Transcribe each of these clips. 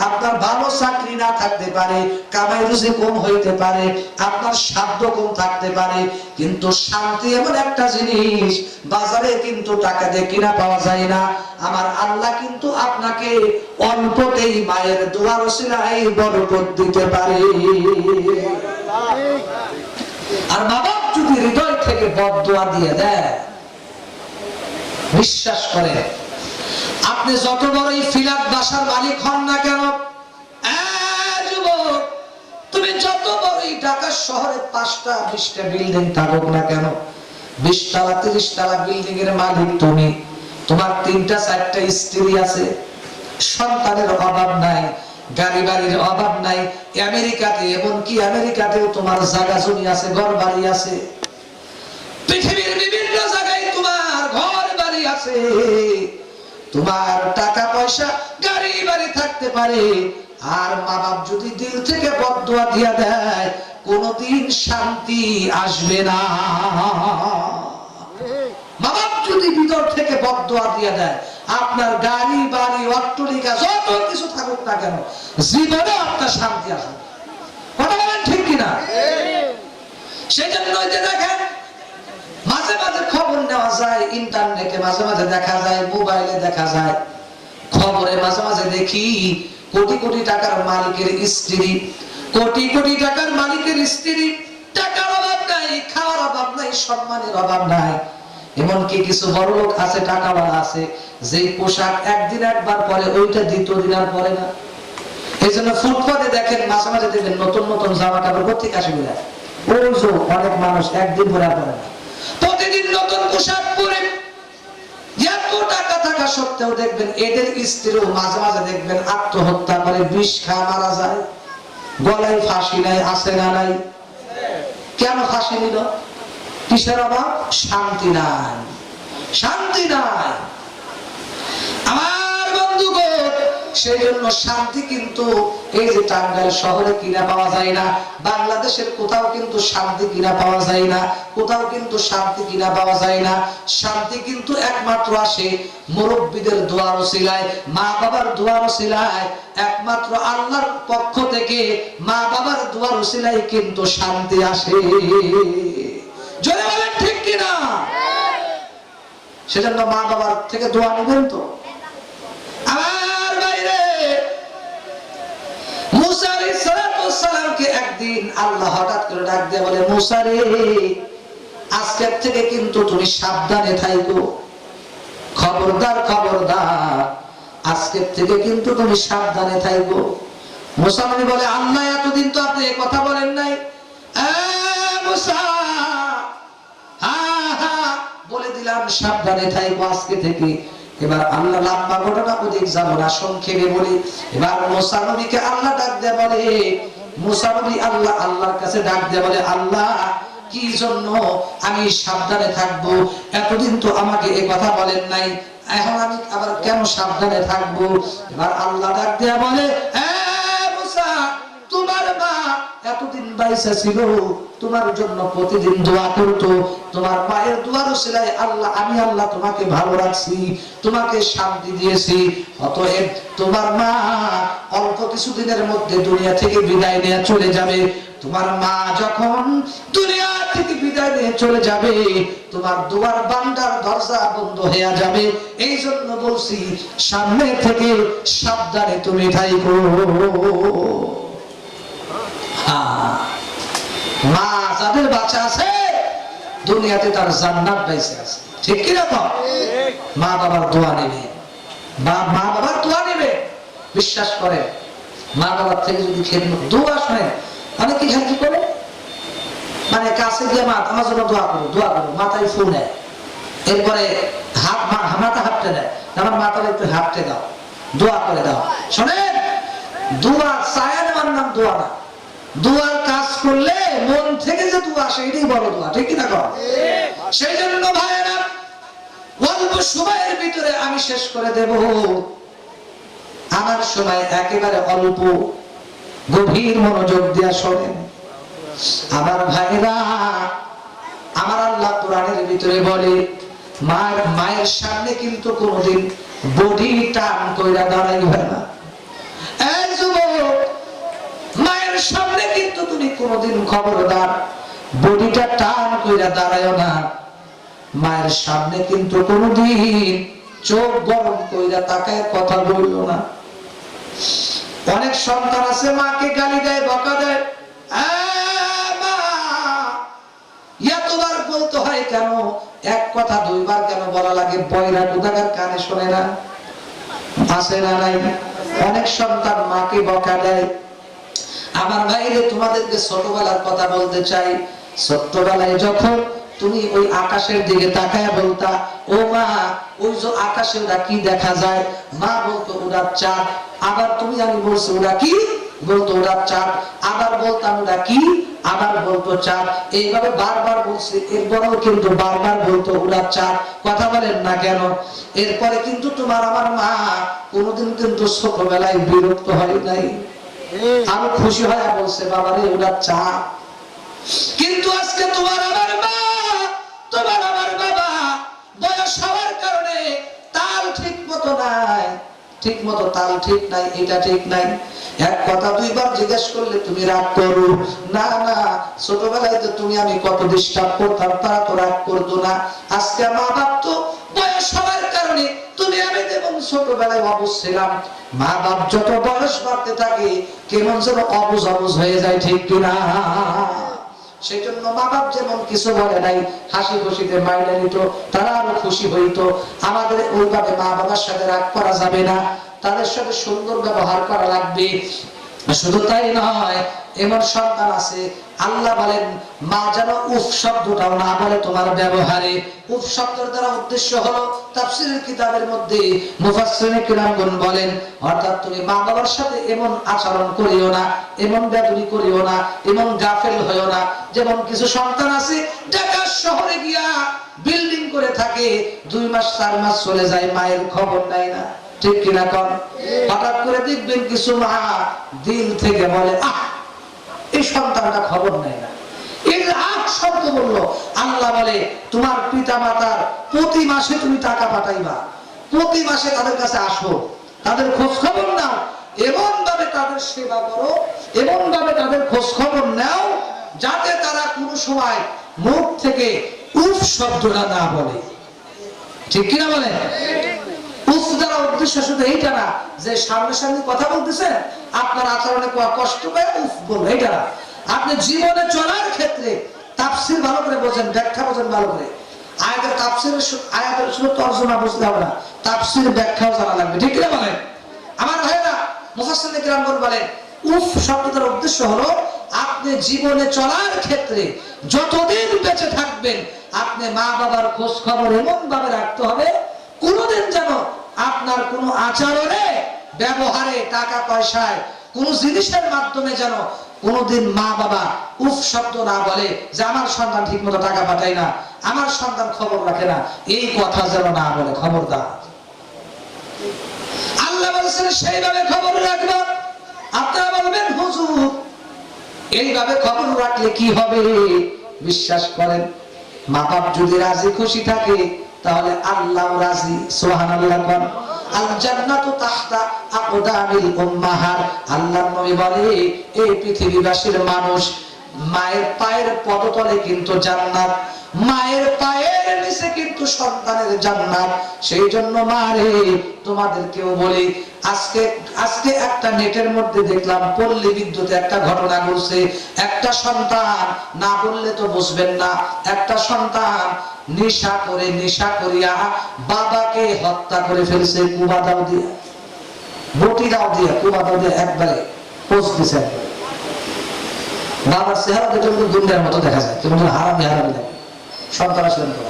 আপনার ভালো চাকরি না থাকতে পারে, কামাই রুজি কম হইতে পারে, আপনার সাধ্য কম থাকতে পারে, কিন্তু শান্তি এমন একটা জিনিস বাজারে কিন্তু টাকা দিয়ে কিনা পাওয়া যায় না। আমার আল্লাহ কিন্তু আপনাকে অল্পতেই মায়ের দোয়ার ওসিলায় বরকত দিতে পারে। আর বাবা যদি হৃদয় থেকে বদদোয়া দিয়ে দেয়, বিশ্বাস করে আপনি যত বড়ই ফ্ল্যাট বাসার মালিক হন না কেন, যুবক তুমি যত বড়ই ঢাকা শহরে 5টা 20টা বিল্ডিং থাকুক না কেন, 20 তলা 30 তলা বিল্ডিং এর মালিক তুমি, তোমার 3টা 4টা স্ত্রী আছে, সন্তানের অভাব নাই, গাড়ি বাড়ির অভাব নাই। আমেরিকাতে, এমনকি আমেরিকাতেও তোমার জায়গা জমি আছে, ঘর বাড়ি আছে, পৃথিবীর বিভিন্ন জায়গায় তোমার ঘর বাড়ি আছে, তোমার টাকা পয়সা গাড়ি বাড়ি থাকতে পারে। আর মা বাপ যদি দিল থেকে বদদোয়া দিয়া দেয়, কোনদিন শান্তি আসবে না। মা বাপ যদি ভিতর থেকে বদদোয়া দিয়া দেয়, আপনার গাড়ি বাড়ি অট্টালিকা যত কিছু থাকুক না কেন, জীবনে আপনার শান্তি আসবে। কথা বলেন ঠিক কিনা? সেই জন্য দেখেন মাঝে মাঝে খবর নেওয়া যায়, ইন্টারনেটে মাঝে মাঝে দেখা যায়, মোবাইলে দেখা যায়, খবরে মাঝে মাঝে দেখি কোটি কোটি টাকার মালিকের স্ত্রী, কোটি কোটি টাকার মালিকের স্ত্রী, টাকার অভাব নাই, খাওয়ার অভাব নাই, সম্মানের অভাব নাই। এমনকি কিছু বড় লোক আছে, টাকাওয়ালা আছে, যে পোশাক একদিন একবার পরে, ওইটা দ্বিতীয় দিন আর পরে না। এই জন্য ফুটপাতে দেখেন মাঝে মাঝে দেখবেন নতুন নতুন জামা কাপড় কোথেকে আসে যায়, ওই যে অনেক মানুষ একদিন পরে আর পরে না, প্রতিদিন নতুন পোশাক পরে। এত টাকা থাকা সত্ত্বেও দেখবেন এদের স্ত্রীও মাঝে মাঝে দেখবেন আত্মহত্যা করে, বিষ খায় মারা যায়। গলায় ফাঁসি নাই, আছে না নাই? কেন ফাঁসি নিল? কিসের অভাব? শান্তি নাই, শান্তি নাই আমার বন্ধুগণ। সেই জন্য শান্তি কিন্তু এই যে টাঙ্গাইল শহরে কিনা পাওয়া যায় না, বাংলাদেশের কোথাও কিন্তু শান্তি কিনা পাওয়া যায় না, কোথাও কিন্তু শান্তি কিনা পাওয়া যায় না। শান্তি কিন্তু একমাত্র আসে মুরব্বীদের দোয়ার ওসিলায়, মা বাবার দোয়ার ওসিলায়, একমাত্র আল্লাহর পক্ষ থেকে মা বাবার দোয়ার ওসিলায় কিন্তু শান্তি আসে। জোরে বলেন ঠিক কিনা? সেজন্য মা বাবার থেকে দোয়া নেবেন তো। আমার বাইরে মুসা আলাইহিস সালামকে একদিন আল্লাহ হঠাৎ করে ডাক দিয়ে বলে, মুসা রে, আজকের থেকে কিন্তু তুমি সাবধানে থাকো, খবরদার খবরদার, আজকের থেকে কিন্তু তুমি সাবধানে থাকো। মুসা নবী বলে, আল্লাহ এতদিন তো আপনি এই কথা বলেন নাই। মুসা, বলে দিলাম সাবধানে থাকো আজকে থেকে। এবার আল্লাহ লম্বা ঘটনা ওদিক যাব না, সংক্ষেপে বলি। এবার মুসা নবীকে আল্লাহ ডাক দিয়ে বলে, মুসা নবী আল্লাহর কাছে ডাক দিয়ে বলে, আল্লাহ কি জন্য আমি সাবধানে থাকবো? এতদিন তো আমাকে এই কথা বলেন নাই, এখন আমি আবার কেন সাবধানে থাকবো? এবার আল্লাহ ডাক দিয়ে বলে, মুসা, তোমার মা এতদিন বাইসা ছিল, তোমার জন্য প্রতিদিন দোয়া করতো, তোমার মায়ের দোয়ার ওসিলায় আমি আল্লাহ তোমাকে ভালো রাখছি, তোমাকে শান্তি দিয়েছি। অতএব তোমার মা অল্প কিছুদিনের মধ্যে দুনিয়া থেকে বিদায় নিয়ে চলে যাবে। তোমার মা যখন দুনিয়া থেকে বিদায় নিয়ে চলে যাবে, তোমার দোয়ার বান্দার দরজা বন্ধ হয়ে যাবে। এই জন্য বলছি, সামনে থেকে সাবধানে তুমি থাকো। মা যাদের বাচ্চা আছে দুনিয়াতে তার জান্নাত বাইসে আছে, ঠিক কি রকম? মা বাবার দোয়া নেবে, মা বাবার দোয়া নেবে, বিশ্বাস করে। মা বাবার থেকে যদি খেদমত দোয়া শুনে, অনেকে কি করে, মানে কাছে গিয়ে মা আমার জন্য দোয়া করো, দোয়া করো, মাথায় ফুল নেয়, এরপরে মাথা হাঁটতে দেয়, আমার মাথায় একটু হাঁটতে দাও, দোয়া করে দাও। শোনেন, দোয়া চায় নেওয়ার নাম দোয়া না, দোয়ার কাজ করলে মন থেকে যে দোয়া আসে এটাই বড় দোয়া, ঠিক কিনা? সেই জন্য ভাইয়েরা, অল্প সময়ের ভিতরে আমি শেষ করে দেব, আমার সময় একেবারে অল্প, গভীর মনোযোগ দিয়ে শোনেন আমার ভাইরা। আমার আল্লাহ কোরআনের ভিতরে বলে, মায়ের সামনে কিন্তু কোনোদিন বডি টান কইরা দাঁড়াই হয় না। তুমি কোনোদিন খবরদার বডিটা টান কইরা দাঁড়ায়ও না। মায়ের সামনে কিন্তু কোনোদিন চোখ গরম কইরা তাকায় কথা বললো না। অনেক সন্তান আছে মাকে গালি দেয়, বকা দেয়, মা এতবার বলতে হয় কেন? এক কথা দুইবার কেন বলা লাগে? বয়রা কোথাকার কানে শোনে না? আছে না নাই? অনেক সন্তান মাকে বকা দেয়। আমার ভাইরে, তোমাদেরকে ছোটবেলার কথা বলতে চাই। ছোট্টবেলায় যখন তুমি ওই আকাশের দিকে তাকায় বলতা, ও মা ওই যে আকাশে ওরা কি দেখা যায়? মা বলতো ওরা চাঁদ। আবার তুমি আমি বলছি ওরা কি? বলতো ওরা চাঁদ। আবার বলতাম ওরা কি? আবার বলতো চাঁদ। এইভাবে বারবার বলছি, এরপরেও কিন্তু বারবার বলতো ওরা চাঁদ। কথা বলেন না কেন? এরপরে কিন্তু তোমার আমার মা কোনোদিন কিন্তু ছোটবেলায় বিরক্ত হয় নাই, আরো খুশি হয়ে বলছে বাবারে ওরা চাঁদ। কিন্তু আজকে তোমার আমার মা, তোমার আমার বাবা বয়স হওয়ার কারণে তাল ঠিক মতো নাই, ঠিক মতো তাল ঠিক নাই, এটা ঠিক নাই। এক কথা দুইবার জিজ্ঞেস করলে তুমি রাগ করো না? না, ছোটবেলায় তো তুমি আমি কত ডিস্টার্ব করতাম, তারা তো রাগ করতো না। আজকে মা বাপ তো বয়স হওয়ার কারণে তুমি আমি যেমন ছোটবেলায় অবুঝ ছিলাম, মা বাপ যত বয়স বাড়তে থাকে কেমন যেন অবুঝ অবুঝ হয়ে যায়, ঠিক কিনা? সেই জন্য মা বাপ যেমন কিছু বলে নাই, হাসি খুশিতে মাইনে নিত, তারা আরো খুশি হইতো। আমাদের ওইভাবে মা বাবার সাথে রাগ করা যাবে না, তাদের সাথে সুন্দর ব্যবহার করা লাগবে। শুধু তাই নয়, এমন সন্তান আছে আল্লাহ বলেন মা যেন উফ শব্দটাও না বলে তোমার ব্যবহারে। উফ শব্দের দ্বারা উদ্দেশ্য হলো, তাফসীরের কিতাবের মধ্যে মুফাসসিরিনে কিরামগণ বলেন, অর্থাৎ তুমি মা বাবার সাথে এমন আচরণ করিও না, এমন বেয়াদবি করিও না, এমন গাফেল হইও না। যেমন কিছু সন্তান আছে ঢাকা শহরে গিয়া বিল্ডিং করে থাকে, 2 মাস 4 মাস চলে যায়, মায়ের খবর নেয় না, ঠিক কিনা কন? হঠাৎ করে দেখবেন কিছু মা দিল থেকে বলে, আহ এই সন্তানটা খবর নেয় না। এই আহ শব্দ বললো, আল্লাহ বলে তোমার পিতা মাতার প্রতি মাসে তুমি টাকা পাঠাইবা, প্রতি মাসে তাদের কাছে আসো, তাদের খোঁজ খবর নাও, এমন ভাবে তাদের সেবা করো, এমন ভাবে তাদের খোঁজ খবর নাও যাতে তারা কোনো সময় মুখ থেকে উফ শব্দটা না বলে, ঠিক কিনা বলেন? উফ দ্বারা উদ্দেশ্য শুধু এইটা না যে সামনাসামনি কথা বলতেছেন, আপনার আচরণে কষ্ট পেয়ে উফ বলবে, এইটা না। আপনি জীবনে চলার ক্ষেত্রে তাফসীর ভালো করে বোঝেন, ব্যাখ্যা বোঝেন ভালো করে। আয়াতের তাফসীরের আয়াতের শুধু তরজমা বুঝতে হবে না, তাফসীর ব্যাখ্যাও জানা লাগবে, ঠিক কিনা বলেন? আমার ভাইরা, মুফাসসিরিনে কিরামগণ বলেন উফ শব্দের উদ্দেশ্য হলো আপনি জীবনে চলার ক্ষেত্রে যতদিন বেঁচে থাকবেন আপনি মা বাবার খোঁজ খবর এমন ভাবে রাখতে হবে, কোনদিন যেন আপনার কোন আচরণে, ব্যবহারে, টাকা পয়সায়, কোন জিনিসের মাধ্যমে যেন কোনদিন মা বাবা উফ শব্দ না বলে যে আমার সন্তান ঠিক মতো টাকা পাঠায় না, আমার সন্তান খবর রাখে না, এই কথা যেন না বলে, খবরদার। আল্লাহ বলেছেন সেইভাবে খবর রাখবা। আপনারা বলবেন হুজুর এইভাবে খবর রাখলে কি হবে? বিশ্বাস করেন, মা বাপ যদি রাজি খুশি থাকে তাহলে আল্লাহ রাজি। সুবহানাল্লাহ। আল জান্নাতু তাহতা আকদামিল উম্মাহাত। আল্লাহর নবী বলে এই পৃথিবীবাসীর মানুষ মায়ের পায়ের পদতলে কিন্তু জান্নাত, মায়ের পায়ের নিচে কিন্তু সন্তানের জান্নাত। সেই জন্য মারে তোমাদেরকেও বলি, আজকে একটা নেটের মধ্যে দেখলাম পল্লী বিদ্যুতে একটা ঘটনা ঘটছে। একটা সন্তান, না বললে তো বুঝবেন না, একটা সন্তান নেশা করিয়া বাবাকে হত্যা করে ফেলছে, কুবা দাও দিয়া, বটি দাও দিয়া, কুবা দাও দিয়া একবারে পোস্ট দিছে। বাবার চেহারা দেখলে দুনিয়ার মতো দেখা যায়, কেমন হারামি হারামি লাগে। সন্তান আসলেন তো।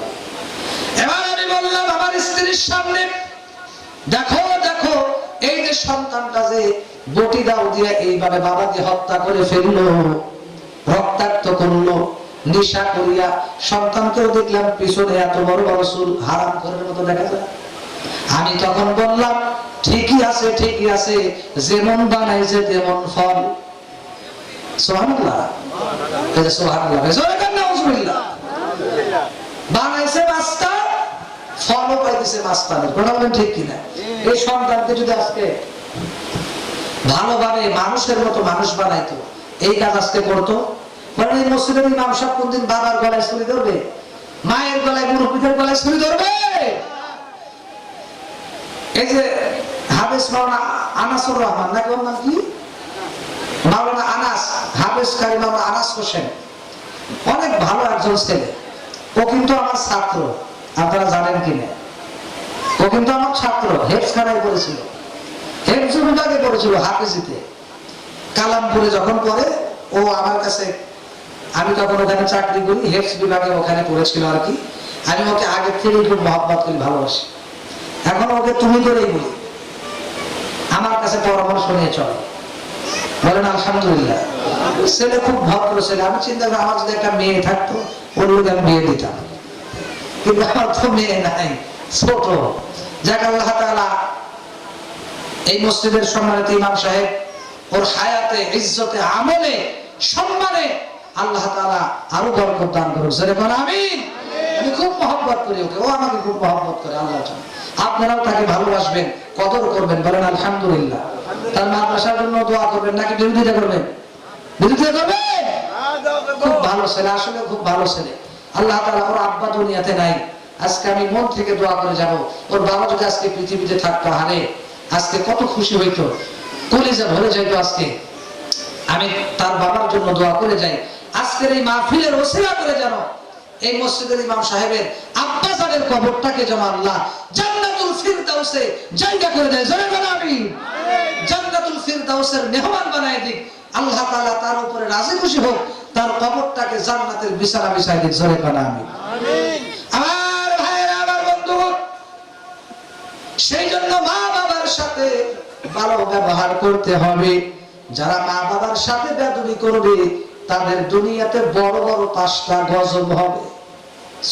এবার আমি বললাম আমার স্ত্রীর সামনে, দেখো দেখো এই যে সন্তানটা যে বটি দাও দিয়ে এইভাবে বাবাকে হত্যা করে ফেললো, রক্তাক্ত করলো, নেশা করিয়া। সন্তানকেও দেখলাম পিছনে এত বড় বড় চুল, হারাম করার মতো দেখা যায়। আমি তখন বললাম ঠিকই আছে, ঠিকই আছে, যেমন বানাইছে তেমন ফল। সুবহানাল্লাহ, সুবহানাল্লাহ, নাউজুবিল্লাহ। বানাইছে মাস্তা, ফলও পাইতেছে মাস্তানের। কথা বলেন ঠিক কিনা? এই সন্তানকে যদি আজকে ভালোভাবে মানুষের মতো মানুষ বানাইতো এই কাজ আজকে করতো। বলেন এই মসজিদের ইমাম সাহেব কোনদিন বাবার গলায় ছুরি ধরবে, মায়ের গলায়, মুরব্বীদের গলায় ছুরি ধরবে? এই যে হাফেজ মাওলানা আনাসুর রহমান, নাকি ওর নাম কি, মাওলানা আনাস, হাফেজ কারি মাওলানা আনাস হোসেন, অনেক ভালো একজন ছেলে। ও কিন্তু আমার ছাত্র, আপনারা জানেন কিনা? ও কিন্তু আমার ছাত্র, হেফজ খানায় পড়েছিল, হেফজ বিভাগে পড়েছিল, হাফেজিতে কালামপুরে যখন পড়ে ও আমার কাছে, আমি তখন ওখানে চাকরি করি, হেফজ বিভাগে ওখানে পড়েছিল আর কি। আমি ওকে আগে থেকে খুব মহব্বত করি, ভালোবাসি, এখন ওকে তুমি করেই বলি, আমার কাছে পরামর্শ নিয়ে চলে। বলেন আলহামদুলিল্লাহ। ছেলে খুব ভদ্র ছেলে। আমি চিন্তা করি আমার যদি একটা মেয়ে থাকতো ওর লোক আমি বিয়ে দিতাম, কিন্তু আমার তো মেয়ে নাই, ছোট। যাক আল্লাহ তাআলা এই মসজিদের সম্মানিত ইমাম সাহেব ওর হায়াতে, ইজ্জতে, আমলে, সম্মানে আল্লাহ তাআলা আরো বরকত দান করুক। জোরে বলেন আমিন। আমি খুব মহব্বত করি ওকে, ও আমাকে খুব মহব্বত করে। আল্লাহ জানে আপনারাও তাকে ভালোবাসবেন, কদর করবেন। বলেন আলহামদুলিল্লাহ। তার মাদ্রাসার জন্য দোয়া করবেন, নাকি বিরোধিতা করবেন? বিরোধিতা করবেন? খুব ভালো ছেলে, আসলে খুব ভালো ছেলে। আল্লাহ তাআলা, ওর আব্বা দুনিয়াতে নাই, আজকে আমি মন থেকে দোয়া করে যাব, ওর বাবা যদি আজকে পৃথিবীতে থাকতো, হারে আজকে কত খুশি হইতো, কলিজা ভরে যাইতো। আজকে আমি তার বাবার জন্য দোয়া করে যাই, আজকের এই মাহফিলের ওসিলা করে যেন এই মসজিদের ইমাম সাহেবের আব্বা জানের কবরটাকে যেন আল্লাহ জান্নাতুল ফিরদাউসে জায়গা করে দেয়। জোরে বলেন আমিন। জান্নাতুল ফিরদাউসের মেহমান বানায় দিক আল্লাহ তাআলা, তার উপরে রাজি খুশি হোক, তার কবরটাকে জান্নাতের বিছানা বিছায় দিক। জোরে বলেন আমিন। আমার ভাইরা, আমার বন্ধুগণ, সেই জন্য মা বাবার সাথে ভালো ব্যবহার করতে হবে। যারা মা বাবার সাথে বেয়াদবি করবে তাদের দুনিয়াতে বড় বড় 5টা গজব হবে।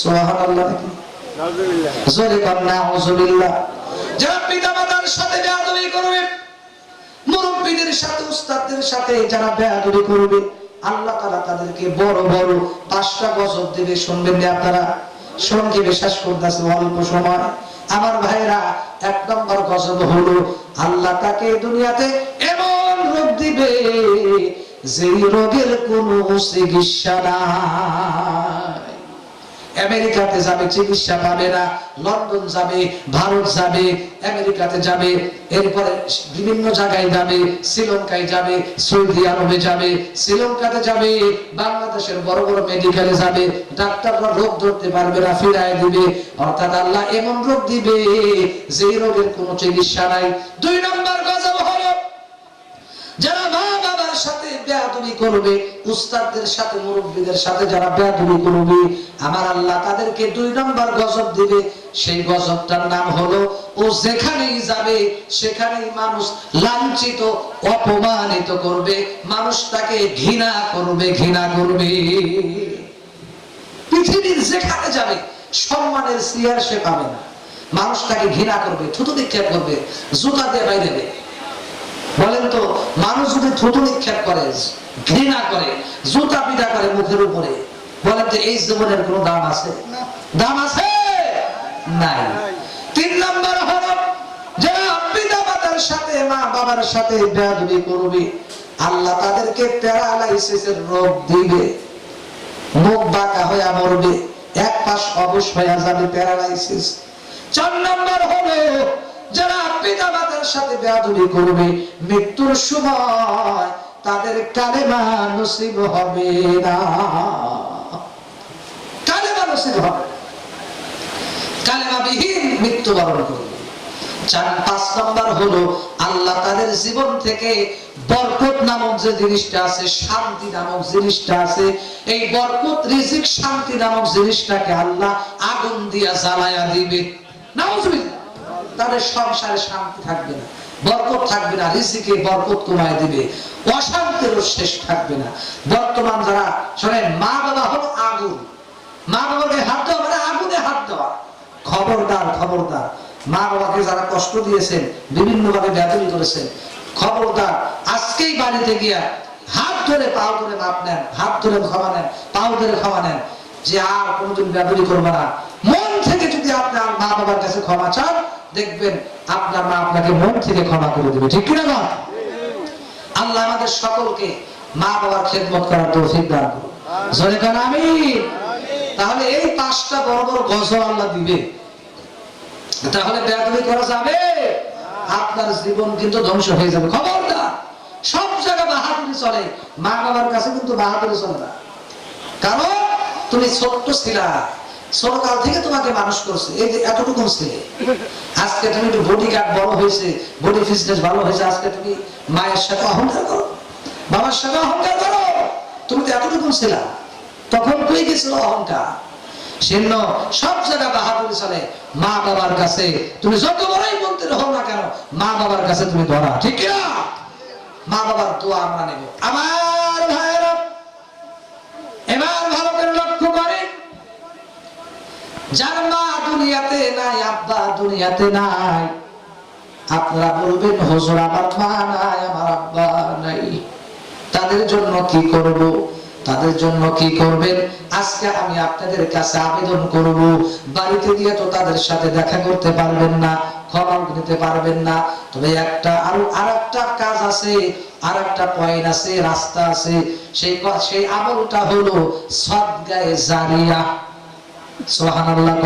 সুবহানাল্লাহ। জোরে বলেন নাউজুবিল্লাহ। যারা পিতামাতার সাথে বেয়াদবি করবে, মুরব্বিদের সাথে, উস্তাদদের সাথে যারা বেয়াদবি করবে, আল্লাহ তাআলা তাদেরকে বড় বড় 5টা গজব দেবে। শুনবেন না আপনারা? সঙ্গে বিশ্বাস করতেছে অল্প সময়। আমার ভাইরা, 1 নম্বর গজব হলো আল্লাহ তাকে দুনিয়াতে এমন রোগ দিবে যেই রোগের কোনো চিকিৎসা নাই। আমেরিকাতে যাবে, চিকিৎসা পাবে না। লন্ডন যাবে, ভারত যাবে, আমেরিকাতে যাবে, এরপরে বিভিন্ন জায়গায় যাবে, শ্রীলঙ্কায় যাবে, সৌদি আরবে যাবে, শ্রীলঙ্কাতে যাবে, বাংলাদেশের বড় বড় মেডিকেলে যাবে, ডাক্তাররা রোগ ধরতে পারবে না, ফিরায় দিবে। অর্থাৎ আল্লাহ এমন রোগ দিবে যে রোগের কোনো চিকিৎসা নাই। 2 নম্বর গজব হলো যারা মা বাবার সাথে বেয়াদবি করবে, উস্তাদদের সাথে, মুরব্বিদের সাথে যারা বেয়াদবি করবে, আমার আল্লাহ তাদেরকে 2 নম্বর গজব দিবে। সেই গজবটার নাম হলো, ও যেখানেই যাবে সেখানেই মানুষ লাঞ্ছিত, অপমানিত করবে, মানুষ তাকে ঘৃণা করবে, ঘৃণা করবে। পৃথিবীর যেখানে যাবে সম্মানের চেয়ার সে পাবে না, মানুষ তাকে ঘৃণা করবে, থুতু নিক্ষেপ করবে, জুতা দিয়ে বাইরে দেবে। বলেন তো, মানুষ যদি থুতু নিক্ষেপ করে, ঘৃণা করে, জুতা পিটা করে মুখের উপরে, বলেন তো এই জীবনের কোনো দাম আছে? দাম আছে? নাই। 3 নম্বর হলো যারা পিতা মাতার সাথে, মা বাবার সাথে বেয়াদবি করবে, আল্লাহ তাদেরকে প্যারালাইসিসের রোগ দিবে, মুখ বাঁকা হয়ে মরবে, এক পাশ অবশ হয়ে যাবে, প্যারালাইসিস। 4 নম্বর হলো যারা পিতা মাতার সাথে বেয়াদবি করবে, মৃত্যুর সময় তাদের কালেমা নসিব হবে না, কালেমা নসিব হবে, কালেমাবিহীন মৃত্যুবরণ করবে। 5 নম্বর হলো আল্লাহ তাদের জীবন থেকে বরকত নামক যে জিনিসটা আছে, শান্তি নামক জিনিসটা আছে, এই বরকত, রিজিক, শান্তি নামক জিনিসটাকে আল্লাহ আগুন দিয়া জ্বালায়া দিবে। নাউজুবিল্লাহ। তাদের সংসারে শান্তি থাকবে না, বরকত থাকবে না, রিজিকে বরকত কমায় দিবে, অশান্তির শেষ থাকবে না। বর্তমান যারা শোনেন, মা বাবা হলো আগুন, মা বাবাকে হাত দেওয়া মানে আগুনে হাত দেওয়া। খবরদার, খবরদার। মা বাবাকে যারা কষ্ট দিয়েছেন, বিভিন্ন ভাবে বেয়াদবি করেছেন, খবরদার, আজকেই বাড়িতে গিয়া হাত ধরে, পাও ধরে মাপ নেন, হাত ধরে ক্ষমা নেন, পাও ধরে ক্ষমা নেন, যে আর কোনোদিন বেয়াদবি করবে না। মন থেকে যদি আপনার মা বাবার কাছে ক্ষমা চান, দেখবেন আপনার মা আপনাকে মন থেকে ক্ষমা করে দেবে। ঠিক কিনা বল? আল্লাহ আমাদের সকলকে মা বাবার খেদমত করার তৌফিক দান করুন। জোরে কান আমিন। তাহলে এই 5টা বড় বড় গজল আল্লাহ দিবে, তাহলে বেয়াদবি করা যাবে? আপনার জীবন কিন্তু ধ্বংস হয়ে যাবে। খবরদার, সব জায়গায় বাহাদুরি চলে, মা বাবার কাছে কিন্তু বাহাদুরি চলে না। কারণ তুমি ছোট্ট ছিলা, ছোটকাল থেকে তোমাকে মানুষ করছে, এই যে এতটুকু ছিলে, আজকে তুমি একটু বডি গার্ড বড় হয়েছে, বডি ফিটনেস ভালো হয়েছে, আজকে তুমি মায়ের সাথে অহংকার করো, বাবার সাথে অহংকার করো। তুমি তো এতটুকু ছিলা, তখন কই গেছিল অহংকার? সেজন্য সব জায়গায় বাহাদুরি চলে। মা বাবার কাছে তুমি যত বড়ই বলতে হও না কেন, মা বাবার কাছে তুমি ধরা, ঠিক না? মা বাবার দোয়া আমরা নেব। আমার ভাইয়েরা, এবার ভালো করে লক্ষ্য করেন, যার মা দুনিয়াতে নাই, আব্বা দুনিয়াতে নাই, আপনারা বলবেন হুজুর আমার মা নাই, আমার আব্বা নাই, তাদের জন্য কি করব? তাদের জন্য কি করবেন? আজকে আমি আপনাদের কাছে আবেদন করব, বাড়িতে গিয়ে তো তাদের সাথে দেখা করতে পারবেন না, ক্ষমা নিতে পারবেন না, তবে আরেকটা কাজ আছে, আরেকটা পয়েন্ট আছে, রাস্তা আছে, সেই আমলটা হলো সদকায়ে জারিয়া। সুবহানাল্লাহ।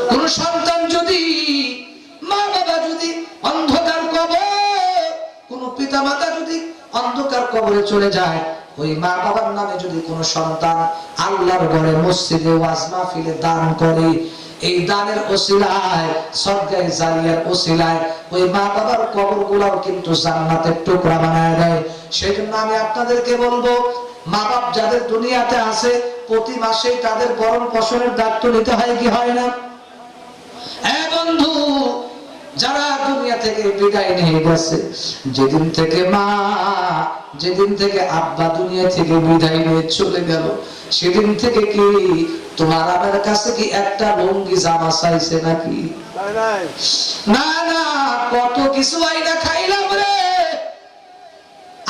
কোন সন্তান যদি, মা বাবা যদি অন্ধকার কবর, কোন পিতা মাতা যদি অন্ধকার কবরে চলে যায়, ওই মা বাবার নামে যদি কোন সন্তান আল্লাহর ঘরে, মসজিদে, ওয়াজ মাহফিলে দান করে, এই দানের ওসিলায়, সদকায়ে জারিয়ার ওসিলায় ওই মা বাবার কবরগুলোও কিন্তু জান্নাতের টুকরা বানায় দেয়। সেজন্য আমি আপনাদেরকে বলবো, মা বাপ যাদের দুনিয়াতে আছে, প্রতি মাসে তাদের ভরণ পোষণের দায়িত্ব নিতে হয় কি হয় না? বন্ধু, যারা দুনিয়া থেকে বিদায় নিয়ে গেছে, যেদিন থেকে মা, যেদিন থেকে আব্বা দুনিয়া থেকে বিদায় নিয়ে চলে গেল, সেদিন থেকে কি তোমার আমার কাছে কি একটা লুঙ্গি জামা চাইছে নাকি? না না, কত কিছু আইনা খাইলাম রে।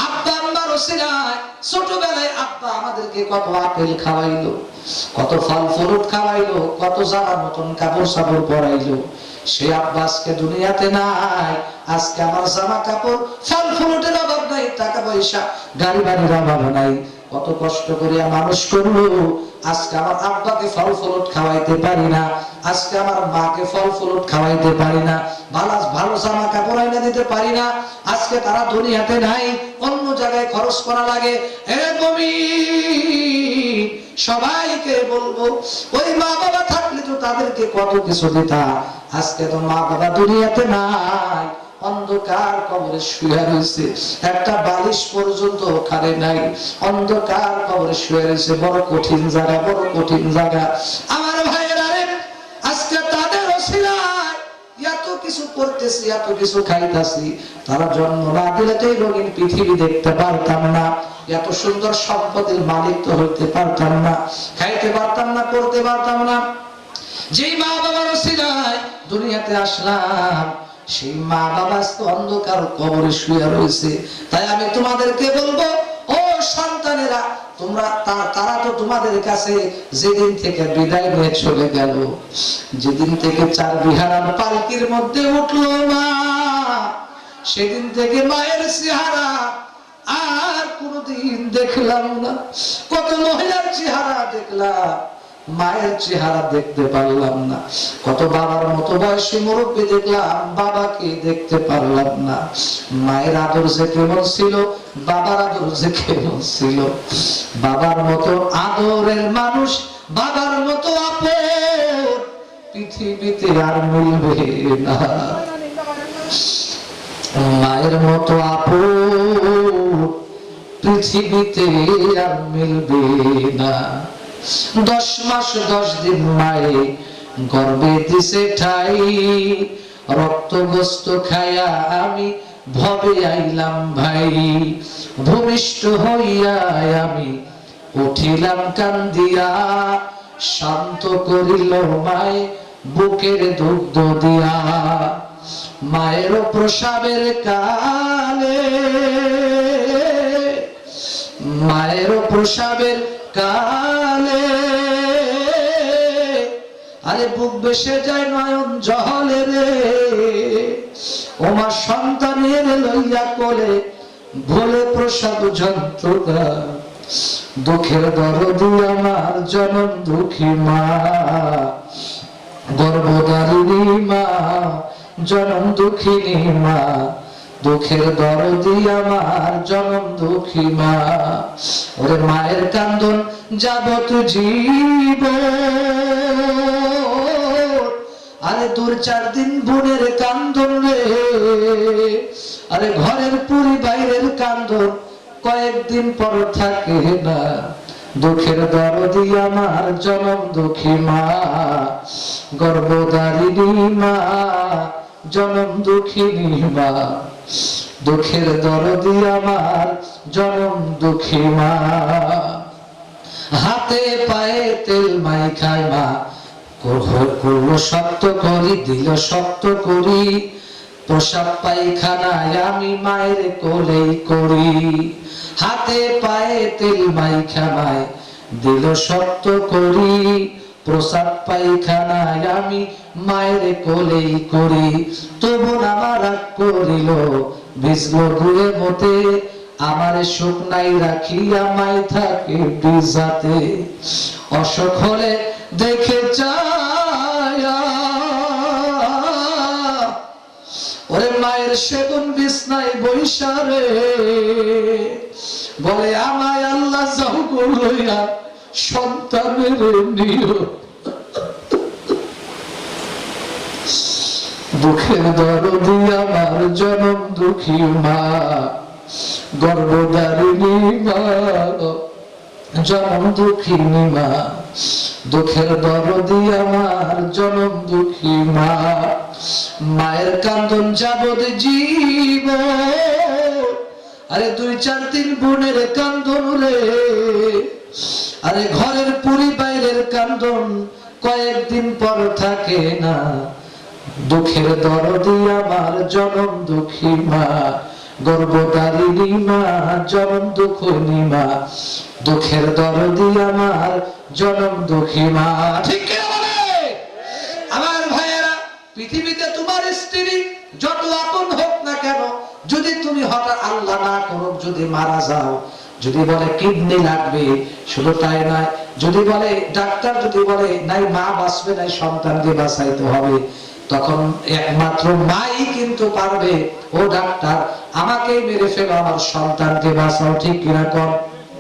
আব্বা আম্মার ওসিলায় ছোটবেলায় আব্বা আমাদেরকে কত আপেল খাওয়াইলো, কত ফল ফ্রুট খাওয়াইলো, কত জামার মতন কাপড় সাপড় পরাইলো। সে আব্বা আজকে দুনিয়াতে নাই। আজকে আমার জামা কাপড়, ফল ফ্রুটের অভাব নাই, টাকা পয়সা, গাড়ি বাড়ির অভাব নাই, কত কষ্ট করে মানুষ করলো। আজকে আমার আব্বাকে ফল ফ্রুট খাওয়াইতে পারি না, আজকে আমার মাকে ফল ফ্রুট খাওয়াইতে পারি না, ভালো জামা কাপড় এনে দিতে পারি না। আজকে তারা দুনিয়াতে নাই, অন্য জায়গায় খরচ করা লাগে। এরকমই সবাইকে বলবো, ওই মা বাবা থাকলে তো তাদেরকে কত কিছু দিতা। আজকে তো মা বাবা দুনিয়াতে নাই, অন্ধকার কবরে শুয়ে রয়েছে, একটা বালিশ পর্যন্ত ওখানে নাই, অন্ধকার কবরে শুয়ে রয়েছে। বড় কঠিন জায়গা, বড় কঠিন জায়গা। আমার ভাইয়েরা রে, আজকে তাদের ওসিলায় এত কিছু করতেছি, এত কিছু খাইতাছি। তারা জন্ম না দিলে তো এই রঙিন পৃথিবী দেখতে পারতাম না, এত সুন্দর সম্পদের মালিক তো হইতে পারতাম না, খাইতে পারতাম না, করতে পারতাম না। যেই মা বাবার ওসিলায় দুনিয়াতে আসলাম, সেই মা বাবা তো অন্ধকার কবরে শুয়ে রয়েছে। তাই আমি তোমাদেরকে বলবো, ও সন্তানেরা, তোমরা তারা তো তোমাদের কাছে যেদিন থেকে বিদায় নিয়ে চলে গেল, যেদিন থেকে চার বিহারার পালকির মধ্যে উঠলো মা, সেদিন থেকে মায়ের চেহারা আর কোনদিন দেখলাম না। কত মহিলার চেহারা দেখলাম, মায়ের চেহারা দেখতে পারলাম না। কত বাবার মতো বয়সী মুরব্বী দেখলাম, বাবাকে দেখতে পারলাম না। মায়ের আদর যে কেমন ছিল, বাবার আদর যে কেমন ছিল। বাবার মতো আদরের মানুষ, বাবার মতো আপন পৃথিবীতে আর মিলবে না। মায়ের মতো আপন পৃথিবীতে আর মিলবে না। 10 মাস 10 দিন মায়ে গর্ভে দিছে ঠাই, রক্ত গোস্ত খায়া আমি ভবে আইলাম ভাই। ভূমিষ্ঠ হইয়া আমি উঠিলাম কান্দিয়া, শান্ত করিল মায়ে বুকের দুগ্ধ দিয়া। মায়ের প্রসাবের কালে, মায়ের প্রসাবের কালে, আরে বুক বেসে যায় নয়ন জলে রে। ওমা সন্তানের লইয়া কোলে ভোলে সব যন্ত্রণা, দুঃখের দরদি আমার জনম দুঃখী মা, গর্ভধারিণী মা, জনম দুঃখিনী মা, দুঃখের দরদি আমার জনম দুঃখী মা। ওরে মায়ের কান্দন যাবত জীব, আরে 2-4 দিন বোনের কান্দন রে, আরে ঘরের পুরি বাইরের কান্দন কয়েকদিন পর থাকে না। দুঃখের দরদি আমার জনম দুঃখী মা, গর্ভধারিণী মা, জনম দুঃখিনী মা, দুঃখের দরদি আমার জনম দুঃখী মা। হাতে পায়ে তেল মাইখায় মা, করলো শক্ত করি, দিল শক্ত করি, প্রসাব পায়খানায় আমি মায়ের কোলেই করি। হাতে পায়ে তেল মাইখানায় দিল শক্ত করি, প্রসাব পায়খানায় আমি মায়ের কোলেই করি। তবু আমার রাগ করিল, ভিজলো গুয়ে মতে, আমার শুকনাই রাখিয়া মাই থাকে ভিজাতে। অসুখ হলে দেখে যায়া, ওরে মায়ের সেগুন বিছনায় বৈশারে, বলে আমায় আল্লাহ যাও গো লইয়া সন্তানের নিও। দুঃখের দরদি আমার জনম দুঃখী মা, গর্ভধারিণী মা, জনম দুঃখিনী মা, দুঃখের দরদি আমার জনম দুঃখী মা। মায়ের কান্দন যাবত জীব, আরে 2-4 দিন বোনের কান্দন রে, আরে ঘরের পুরি বাইরের কান্দন কয়েকদিন পর থাকে না। দুঃখের দরদি আমার জনম দুঃখী মা, গর্ভধারিণী মা, জনম দুঃখিনী মা, দুঃখের দরদি আমার জনম দুঃখী মা। ঠিক কি বলে আমার ভাইয়েরা? পৃথিবীতে তোমার স্ত্রী যত আপন হোক না কেন, যদি তুমি হঠাৎ আল্লাহ না করো যদি মারা যাও, যদি বলে কিডনি লাগবে, শুধু তাই নয়, যদি বলে ডাক্তার যদি বলে নাই মা বাঁচবে নাই, সন্তানকে বাঁচাইতে হবে, তখন একমাত্র মাই কিন্তু পারবে, ও ডাক্তার আমাকেই মেরে ফেলো, আমার সন্তানকে বাঁচাও। ঠিক কিনা কর?